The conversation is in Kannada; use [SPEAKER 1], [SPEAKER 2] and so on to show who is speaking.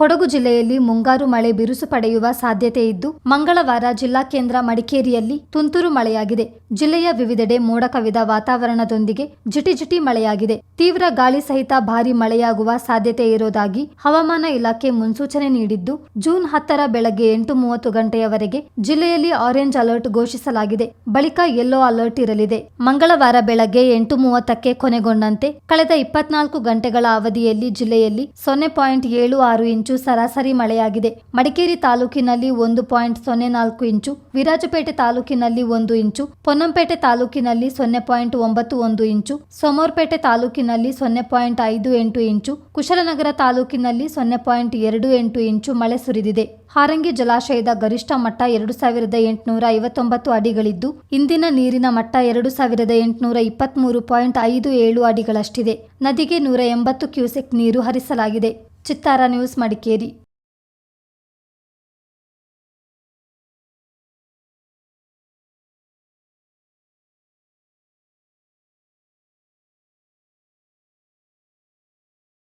[SPEAKER 1] ಕೊಡಗು ಜಿಲ್ಲೆಯಲ್ಲಿ ಮುಂಗಾರು ಮಳೆ ಬಿರುಸು ಪಡೆಯುವ ಸಾಧ್ಯತೆ ಇದ್ದು, ಮಂಗಳವಾರ ಜಿಲ್ಲಾ ಕೇಂದ್ರ ಮಡಿಕೇರಿಯಲ್ಲಿ ತುಂತುರು ಮಳೆಯಾಗಿದೆ. ಜಿಲ್ಲೆಯ ವಿವಿಧೆಡೆ ಮೋಡ ಕವಿದ ವಾತಾವರಣದೊಂದಿಗೆ ಜಿಟಿಜಿಟಿ ಮಳೆಯಾಗಿದೆ. ತೀವ್ರ ಗಾಳಿ ಸಹಿತ ಭಾರೀ ಮಳೆಯಾಗುವ ಸಾಧ್ಯತೆ ಇರುವುದಾಗಿ ಹವಾಮಾನ ಇಲಾಖೆ ಮುನ್ಸೂಚನೆ ನೀಡಿದ್ದು, ಜೂನ್ 10ರ ಬೆಳಗ್ಗೆ 8:30 ಗಂಟೆಯವರೆಗೆ ಜಿಲ್ಲೆಯಲ್ಲಿ ಆರೆಂಜ್ ಅಲರ್ಟ್ ಘೋಷಿಸಲಾಗಿದೆ. ಬಳಿಕ ಯೆಲ್ಲೋ ಅಲರ್ಟ್ ಇರಲಿದೆ. ಮಂಗಳವಾರ ಬೆಳಗ್ಗೆ 8:30ಕ್ಕೆ ಕೊನೆಗೊಂಡಂತೆ ಕಳೆದ 24 ಗಂಟೆಗಳ ಅವಧಿಯಲ್ಲಿ ಜಿಲ್ಲೆಯಲ್ಲಿ 0.76 ಇಂಚು ಸರಾಸರಿ ಮಳೆಯಾಗಿದೆ. ಮಡಿಕೇರಿ ತಾಲೂಕಿನಲ್ಲಿ 1.04 ಇಂಚು, ವಿರಾಜಪೇಟೆ ತಾಲೂಕಿನಲ್ಲಿ 1 ಇಂಚು, ಪೊನ್ನಂಪೇಟೆ ತಾಲೂಕಿನಲ್ಲಿ 0.91 ಇಂಚು, ಸೋಮವಾರಪೇಟೆ ತಾಲೂಕಿನಲ್ಲಿ 0.58 ಇಂಚು, ಕುಶಾಲನಗರ ತಾಲೂಕಿನಲ್ಲಿ 0.28 ಇಂಚು ಮಳೆ ಸುರಿದಿದೆ. ಹಾರಂಗಿ ಜಲಾಶಯದ ಗರಿಷ್ಠ ಮಟ್ಟ 2859 ಅಡಿಗಳಿದ್ದು, ಇಂದಿನ ನೀರಿನ ಮಟ್ಟ 2823.57 ಅಡಿಗಳಷ್ಟಿದೆ. ನದಿಗೆ 180 ಕ್ಯೂಸೆಕ್ ನೀರು ಹರಿಸಲಾಗಿದೆ. ಚಿತ್ತಾರ ನ್ಯೂಸ್, ಮಡಿಕೇರಿ.